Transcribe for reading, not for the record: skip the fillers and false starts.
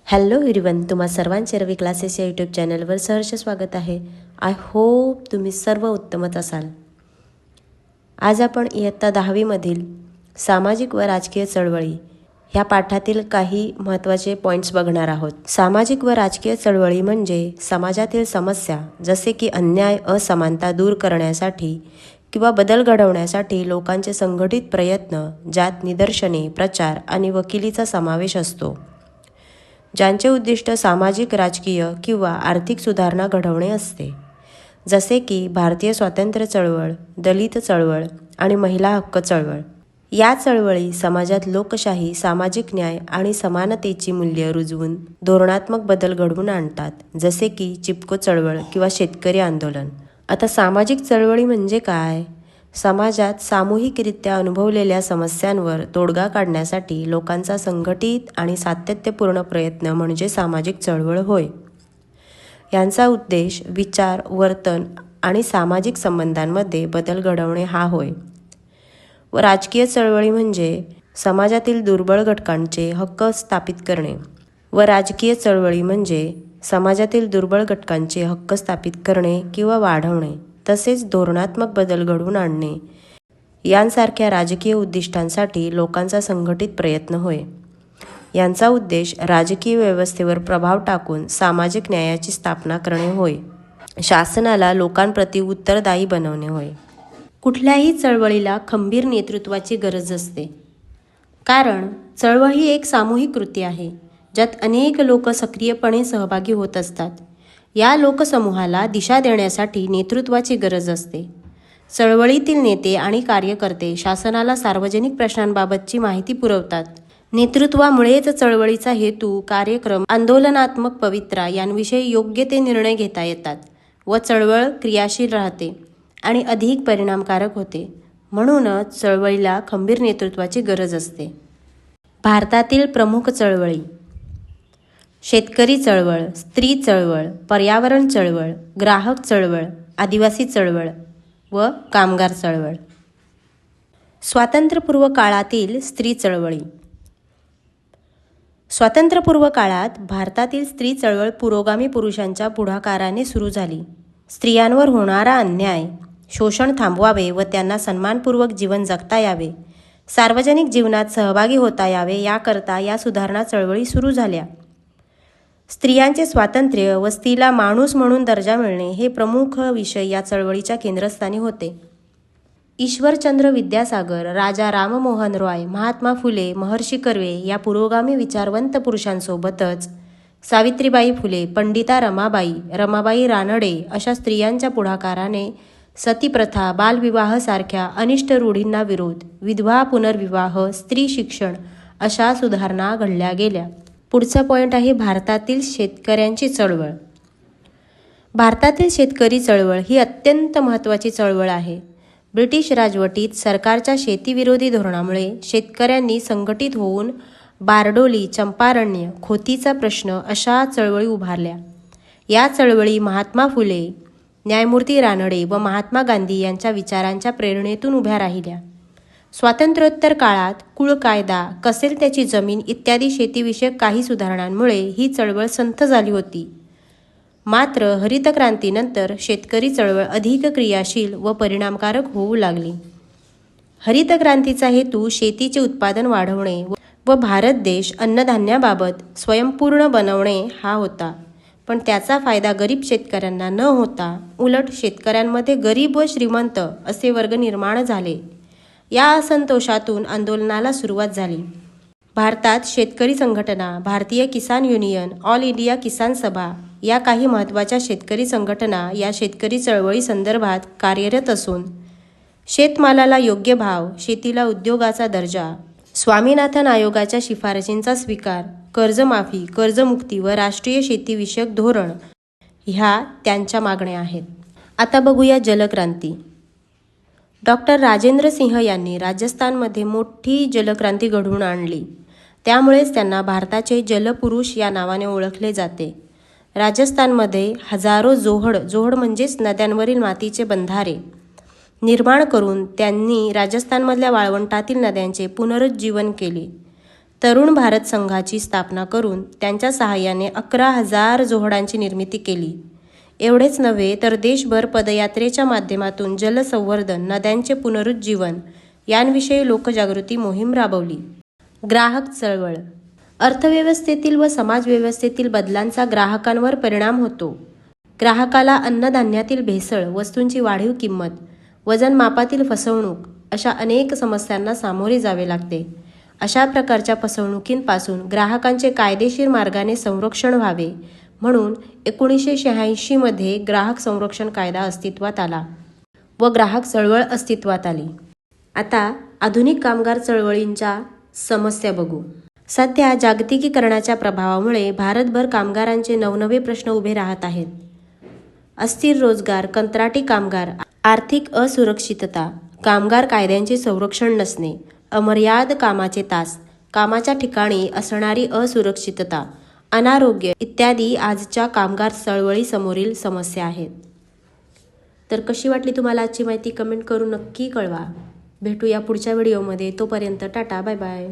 Hello everyone, तुम्हा सर्वांचे रवी classes या यूट्यूब चॅनलवर सहर्ष स्वागत आहे. आय होप तुम्ही सर्व उत्तमच असाल. आज आपण इयत्ता 10वीमधील सामाजिक व राजकीय चळवळी ह्या पाठातील काही महत्त्वाचे पॉईंट्स बघणार आहोत. सामाजिक व राजकीय चळवळी म्हणजे समाजातील समस्या जसे की अन्याय, असमानता दूर करण्यासाठी किंवा बदल घडवण्यासाठी लोकांचे संघटित प्रयत्न, ज्यात निदर्शने, प्रचार आणि वकिलीचा समावेश असतो, ज्यांचे उद्दिष्ट सामाजिक, राजकीय किंवा आर्थिक सुधारणा घडवणे असते. जसे की भारतीय स्वातंत्र्य चळवळ, दलित चळवळ आणि महिला हक्क चळवळ. या चळवळी समाजात लोकशाही, सामाजिक न्याय आणि समानतेची मूल्ये रुजवून धोरणात्मक बदल घडवून आणतात, जसे की चिपको चळवळ किंवा शेतकरी आंदोलन. आता सामाजिक चळवळी म्हणजे काय? समाजात सामूहिकरित्या अनुभवलेल्या समस्यांवर तोडगा काढण्यासाठी लोकांचा संघटित आणि सातत्यपूर्ण प्रयत्न म्हणजे सामाजिक चळवळ होय. यांचा उद्देश विचार, वर्तन आणि सामाजिक संबंधांमध्ये बदल घडवणे हा होय. व राजकीय चळवळी म्हणजे समाजातील दुर्बळ घटकांचे हक्क स्थापित करणे. किंवा वाढवणे, तसेच धोरणात्मक बदल घडवून आणणे यांसारख्या राजकीय उद्दिष्टांसाठी लोकांचा संघटित प्रयत्न होय. यांचा उद्देश राजकीय व्यवस्थेवर प्रभाव टाकून सामाजिक न्यायाची स्थापना करणे होय. शासनाला लोकांप्रती उत्तरदायी बनवणे होय. कुठल्याही चळवळीला खंबीर नेतृत्वाची गरज असते, कारण चळवळ ही एक सामूहिक कृती आहे, ज्यात अनेक लोक सक्रियपणे सहभागी होत असतात. या लोकसमूहाला दिशा देण्यासाठी नेतृत्वाची गरज असते. चळवळीतील नेते आणि कार्यकर्ते शासनाला सार्वजनिक प्रश्नांबाबतची माहिती पुरवतात. नेतृत्वामुळेच चळवळीचा हेतू, कार्यक्रम, आंदोलनात्मक पवित्रा यांविषयी योग्य ते निर्णय घेता येतात व चळवळ क्रियाशील राहते आणि अधिक परिणामकारक होते. म्हणूनच चळवळीला खंबीर नेतृत्वाची गरज असते. भारतातील प्रमुख चळवळी: शेतकरी चळवळ, स्त्री चळवळ, पर्यावरण चळवळ, ग्राहक चळवळ, आदिवासी चळवळ व कामगार चळवळ. स्वातंत्र्यपूर्व काळातील स्त्री चळवळी. स्वातंत्र्यपूर्व काळात भारतातील स्त्री चळवळ पुरोगामी पुरुषांच्या पुढाकाराने सुरू झाली. स्त्रियांवर होणारा अन्याय, शोषण थांबवावे व त्यांना सन्मानपूर्वक जीवन जगता यावे, सार्वजनिक जीवनात सहभागी होता यावे याकरता या सुधारणा चळवळी सुरू झाल्या. स्त्रियांचे स्वातंत्र्य व स्त्रीला माणूस म्हणून दर्जा मिळणे हे प्रमुख विषय या चळवळीच्या केंद्रस्थानी होते. ईश्वरचंद्र विद्यासागर, राजा राममोहन रॉय, महात्मा फुले, महर्षी कर्वे या पुरोगामी विचारवंत पुरुषांसोबतच सावित्रीबाई फुले, पंडिता रमाबाई, रमाबाई रानडे अशा स्त्रियांच्या पुढाकाराने सतीप्रथा, बालविवाह सारख्या अनिष्ट रूढींना विरोध, विधवा पुनर्विवाह, स्त्री शिक्षण अशा सुधारणा घडल्या गेल्या. पुढचा पॉईंट आहे भारतातील शेतकऱ्यांची चळवळ. भारतातील शेतकरी चळवळ ही अत्यंत महत्त्वाची चळवळ आहे. ब्रिटिश राजवटीत सरकारच्या शेतीविरोधी धोरणामुळे शेतकऱ्यांनी संघटित होऊन बारडोली, चंपारण्य, खोतीचा प्रश्न अशा चळवळी उभारल्या. या चळवळी महात्मा फुले, न्यायमूर्ती रानडे व महात्मा गांधी यांच्या विचारांच्या प्रेरणेतून उभ्या राहिल्या. स्वातंत्र्योत्तर काळात कुळ कायदा, कसेल त्याची जमीन इत्यादी शेतीविषयक काही सुधारणांमुळे ही चळवळ संथ झाली होती. मात्र हरित क्रांतीनंतर शेतकरी चळवळ अधिक क्रियाशील व परिणामकारक होऊ लागली. हरित क्रांतीचा हेतू शेतीचे उत्पादन वाढवणे व भारत देश अन्नधान्याबाबत स्वयंपूर्ण बनवणे हा होता. पण त्याचा फायदा गरीब शेतकऱ्यांना न होता उलट शेतकऱ्यांमध्ये गरीब व श्रीमंत असे वर्ग निर्माण झाले. या असंतोषातून आंदोलनाला सुरुवात झाली. भारतात शेतकरी संघटना, भारतीय किसान युनियन, ऑल इंडिया किसान सभा या काही महत्त्वाच्या शेतकरी संघटना या शेतकरी चळवळी संदर्भात कार्यरत असून शेतमालाला योग्य भाव, शेतीला उद्योगाचा दर्जा, स्वामीनाथन आयोगाच्या शिफारशींचा स्वीकार, कर्जमाफी, कर्जमुक्ती व राष्ट्रीय शेतीविषयक धोरण ह्या त्यांच्या मागण्या आहेत. आता बघूया जलक्रांती. डॉक्टर राजेंद्र सिंह यांनी राजस्थानमध्ये मोठी जलक्रांती घडवून आणली. त्यामुळेच त्यांना भारताचे जलपुरुष या नावाने ओळखले जाते. राजस्थानमध्ये हजारो जोहड म्हणजेच नद्यांवरील मातीचे बंधारे निर्माण करून त्यांनी राजस्थानमधल्या वाळवंटातील नद्यांचे पुनरुज्जीवन केले. तरुण भारत संघाची स्थापना करून त्यांच्या सहाय्याने 11,000 जोहडांची निर्मिती केली. एवढेच नव्हे तर देशभर पदयात्रेच्या माध्यमातून जलसंवर्धन, नद्यांचे पुनरुज्जीवन यांविषयी लोकजागृती मोहीम राबवली. ग्राहक चळवळ. अर्थव्यवस्थेतील व समाजव्यवस्थेतील बदलांचा ग्राहकांवर परिणाम होतो. ग्राहकाला अन्नधान्यातील भेसळ, वस्तूंची वाढीव किंमत, वजनमापातील फसवणूक अशा अनेक समस्यांना सामोरे जावे लागते. अशा प्रकारच्या फसवणुकींपासून ग्राहकांचे कायदेशीर मार्गाने संरक्षण व्हावे म्हणून 1986 मध्ये ग्राहक संरक्षण कायदा अस्तित्वात आला व ग्राहक चळवळ अस्तित्वात आली. आता आधुनिक कामगार चळवळींच्या समस्या बघू. सध्या जागतिकीकरणाच्या प्रभावामुळे भारतभर कामगारांचे नवनवे प्रश्न उभे राहत आहेत. अस्थिर रोजगार, कंत्राटी कामगार, आर्थिक असुरक्षितता, कामगार कायद्यांचे संरक्षण नसणे, अमर्याद कामाचे तास, कामाच्या ठिकाणी असणारी असुरक्षितता, अनारोग्य इत्यादी आजच्या कामगार चळवळीसमोरील समस्या आहेत. तर कशी वाटली तुम्हाला आजची माहिती कमेंट करून नक्की कळवा. भेटूया पुढच्या व्हिडिओमध्ये. तोपर्यंत टाटा, बाय बाय.